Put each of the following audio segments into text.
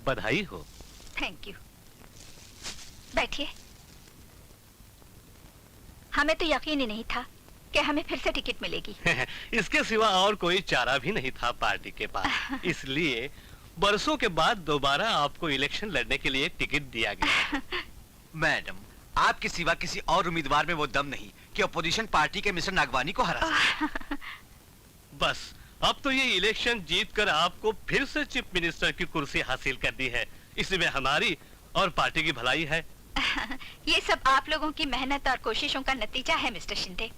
बधाई हो। Thank you. बैठिए। हमें तो यकीन ही नहीं था कि हमें फिर से टिकट मिलेगी। इसके सिवा और कोई चारा भी नहीं था पार्टी के पास, इसलिए बरसों के बाद दोबारा आपको इलेक्शन लड़ने के लिए टिकट दिया गया। मैडम, आपके सिवा किसी और उम्मीदवार में वो दम नहीं कि अपोजिशन पार्टी के मिस्टर नागवानी को हरा सके। बस अब तो ये इलेक्शन जीतकर आपको फिर से चीफ मिनिस्टर की कुर्सी हासिल करनी है, इसमें हमारी और पार्टी की भलाई है। ये सब आप लोगों की मेहनत और कोशिशों का नतीजा है मिस्टर शिंदे।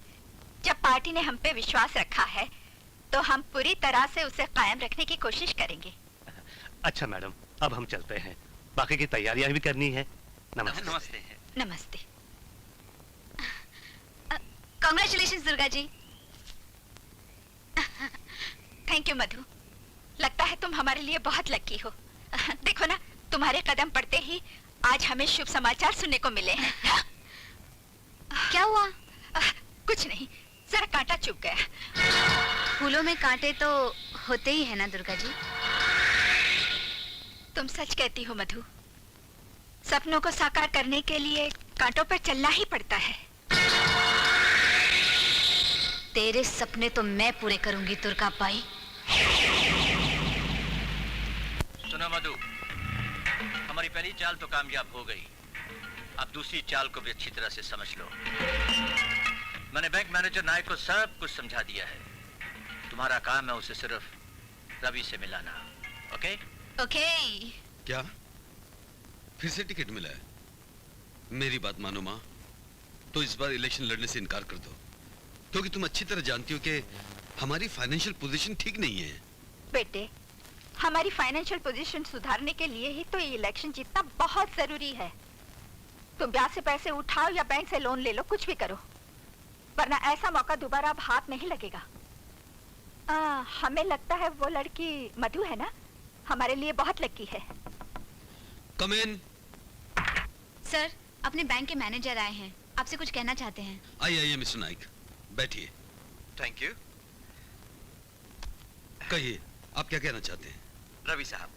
जब पार्टी ने हम पे विश्वास रखा है तो हम पूरी तरह से उसे कायम रखने की कोशिश करेंगे। अच्छा मैडम, अब हम चलते हैं, बाकी की तैयारियां भी करनी है। नमस्ते। नमस्ते। नमस्ते। Congratulations Durga ji. Thank you Madhu, लगता है तुम हमारे लिए बहुत लकी हो। देखो ना, तुम्हारे कदम पड़ते ही आज हमें शुभ समाचार सुनने को मिले हैं। क्या हुआ? कुछ नहीं, जरा कांटा चुभ गया। फूलों में कांटे तो होते ही है ना दुर्गा जी। तुम सच कहती हो मधु, सपनों को साकार करने के लिए कांटों पर चलना ही पड़ता है। तेरे सपने तो मैं पूरे करूंगी दुर्गा बाई। सुनो मधु, हमारी पहली चाल तो कामयाब हो गई, अब दूसरी चाल को भी अच्छी तरह से समझ लो। मैंने बैंक मैनेजर नायक को सब कुछ समझा दिया है। तुम्हारा काम है उसे सिर्फ रवि से मिलाना। ओके? ओके। क्या फिर से टिकट मिला है? मेरी बात मानो माँ, तो इस बार इलेक्शन लड़ने से इनकार कर दो, क्योंकि तुम अच्छी तरह जानती हो कि हमारी फाइनेंशियल पोजीशन ठीक नहीं है। बेटे, हमारी फाइनेंशियल पोजीशन सुधारने के लिए ही तो ये इलेक्शन जीतना बहुत जरूरी है। तुम ब्याज से पैसे उठाओ या बैंक से लोन ले लो, कुछ भी करो, वरना ऐसा मौका दोबारा अब हाथ नहीं लगेगा। हमें लगता है वो लड़की मधु है ना, हमारे लिए बहुत लकी है। कम इन। सर, अपने बैंक के मैनेजर आए हैं, आपसे कुछ कहना चाहते हैं। आइए मिस्टर नाइक, बैठिए। Thank you. कहिए, आप क्या कहना चाहते हैं? रवि साहब,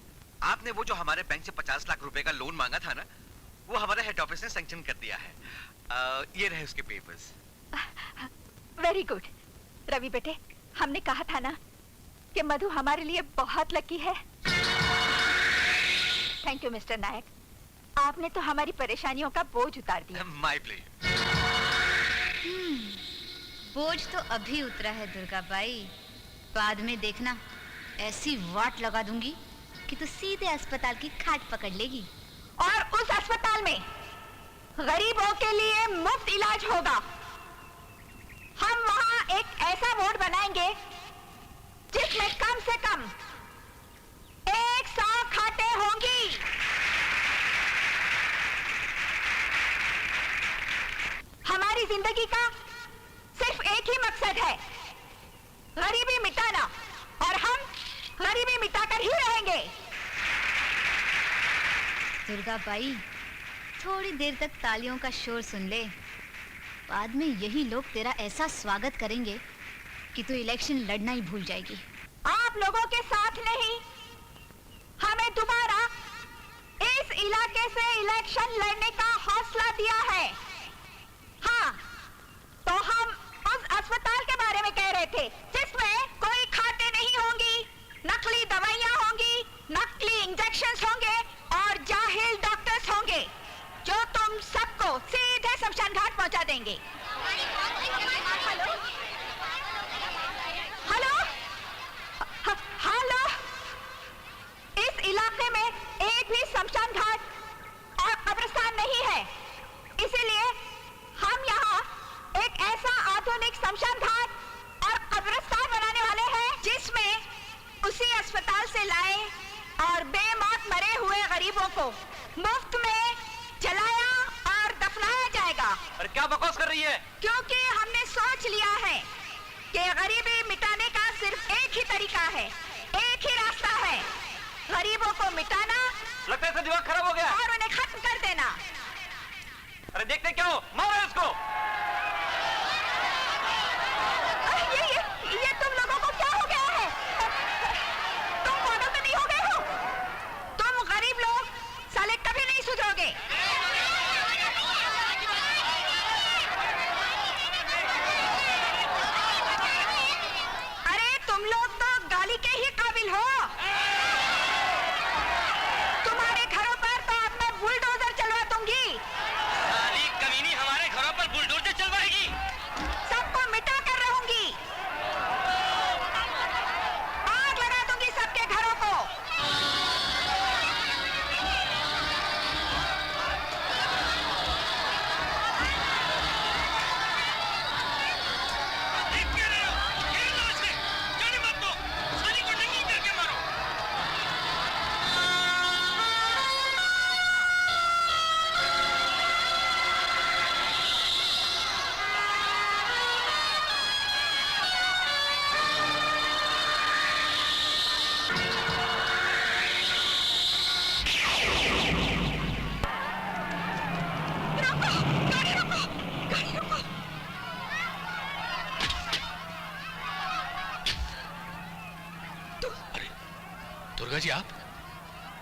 आपने वो जो हमारे बैंक से 50 लाख रुपए का लोन मांगा था ना, वो हमारे हेड ऑफिस ने सैंक्शन कर दिया है। ये रहे उसके पेपर्स। Very good. रवि बेटे, हमने कहा था ना कि मधु हमारे लिए बहुत लकी है। थैंक यू मिस्टर नायक, आपने तो हमारी परेशानियों का बोझ उतार दिया। My pleasure. बोझ तो अभी उतरा है दुर्गा बाई, बाद में देखना ऐसी वाट लगा दूंगी कि तू सीधे अस्पताल की खाट पकड़ लेगी। और उस अस्पताल में गरीबों के लिए मुफ्त इलाज होगा। हम वहां एक ऐसा वार्ड बनाएंगे जिसमें कम से कम 100 खाटें होंगी। हमारी जिंदगी का सिर्फ एक ही मकसद है, गरीबी मिटाना, और हम गरीबी मिटाकर ही रहेंगे। दुर्गा बाई, थोड़ी देर तक तालियों का शोर सुन ले, बाद में यही लोग तेरा ऐसा स्वागत करेंगे कि तू इलेक्शन लड़ना ही भूल जाएगी। आप लोगों के साथ नहीं, हमें दोबारा इस इलाके से इलेक्शन लड़ने का हौसला दिया है। हाँ, तो हम उस अस्पताल के बारे में कह रहे थे जिसमें कोई खाते नहीं होंगी, नकली दवाइयां होंगी, नकली इंजेक्शंस होंगे और जाहिल डॉक्टर्स होंगे जो तुम सबको सीधे शमशान घाट पहुंचा देंगे। हेलो हेलो हेलो, इस इलाके में एक भी शमशान घाट और कब्रिस्तान नहीं है, इसीलिए हम यहाँ एक ऐसा आधुनिक शमशान घाट और कब्रिस्तान बनाने वाले हैं जिसमें उसी अस्पताल से लाए और बेमौत मरे हुए गरीबों को मुफ्त में जलाया और दफनाया जाएगा। अरे क्या बकवास कर रही है? क्योंकि हमने सोच लिया है कि गरीबी मिटाने का सिर्फ एक ही तरीका है, एक ही रास्ता है, गरीबों को मिटाना। लगता है इसका दिमाग खराब हो गया। और उन्हें खत्म कर देना। अरे देखते क्यों, मारो इसको। ये तुम लोगों को क्या हो गया है? तुम पागल तो नहीं हो गए हो? तुम गरीब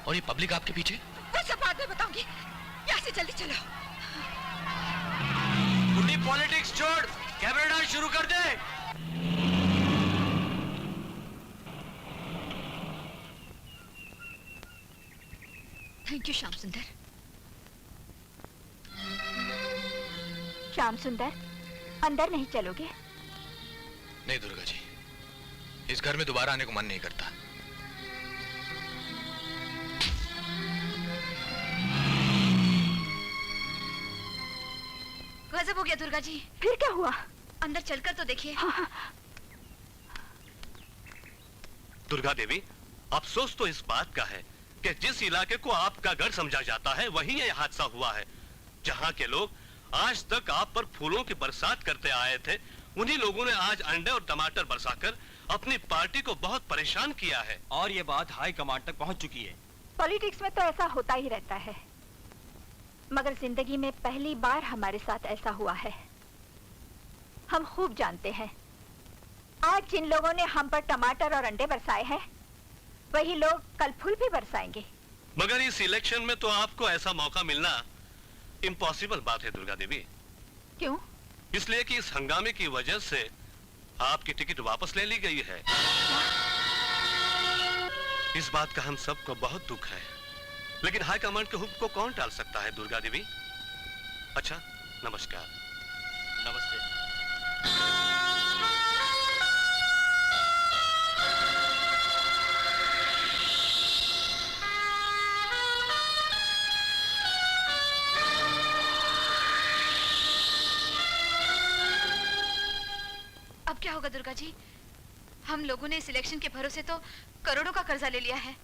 और ये पब्लिक आपके पीछे? वो सब बाद में बताऊंगी, यहाँ से जल्दी चलो। गुंडी पॉलिटिक्स छोड़, कैमरा डांस शुरू कर दे। थैंक यू श्याम सुंदर। श्याम सुंदर, अंदर नहीं चलोगे? नहीं दुर्गा जी, इस घर में दोबारा आने को मन नहीं करता। गजब हो गया दुर्गा जी। फिर क्या हुआ? अंदर चलकर तो देखिए। दुर्गा देवी, अफसोस तो इस बात का है कि जिस इलाके को आपका घर समझा जाता है वहीं यह हादसा हुआ है। जहां के लोग आज तक आप पर फूलों की बरसात करते आए थे, उन्हीं लोगों ने आज अंडे और टमाटर बरसाकर अपनी पार्टी को बहुत परेशान किया है। और ये बात हाई कमांड तक पहुंच चुकी है। पॉलिटिक्स में तो ऐसा होता ही रहता है, मगर जिंदगी में पहली बार हमारे साथ ऐसा हुआ है। हम खूब जानते हैं, आज जिन लोगों ने हम पर टमाटर और अंडे बरसाए हैं, वही लोग कल फूल भी बरसाएंगे। मगर इस इलेक्शन में तो आपको ऐसा मौका मिलना इम्पॉसिबल बात है दुर्गा देवी। क्यों? इसलिए कि इस हंगामे की वजह से आपकी टिकट वापस ले ली गई है। इस बात का हम सबको बहुत दुख है, लेकिन हाई कमांड के हुक्म को कौन टाल सकता है दुर्गा देवी। अच्छा, नमस्कार। नमस्ते। अब क्या होगा दुर्गा जी? हम लोगों ने इस इलेक्शन के भरोसे तो करोड़ों का कर्जा ले लिया है।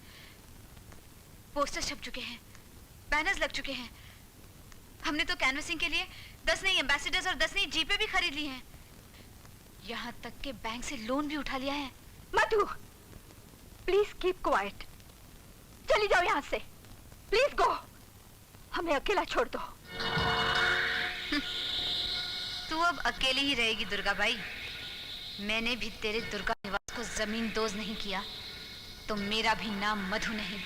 पोस्टर्स छप चुके हैं, बैनर्स लग चुके हैं। हमने तो कैनवसिंग के लिए 10 नई एम्बेसडर्स और 10 नई जीपें भी खरीद ली हैं। यहाँ तक के बैंक से लोन भी उठा लिया है। मधु, प्लीज कीप क्वाइट। चली जाओ यहाँ से, प्लीज गो। हमें अकेला छोड़ दो। तू अब अकेली ही रहेगी दुर्गा बाई। मैंने भी तेरे दुर्गा निवास को जमीन दोज नहीं किया, तो मेरा भी नाम मधु नहीं।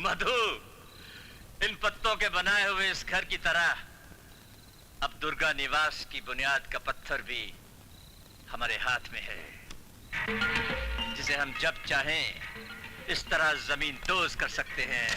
मधु, इन पत्तों के बनाए हुए इस घर की तरह अब दुर्गा निवास की बुनियाद का पत्थर भी हमारे हाथ में है, जिसे हम जब चाहें इस तरह जमीन दोज कर सकते हैं।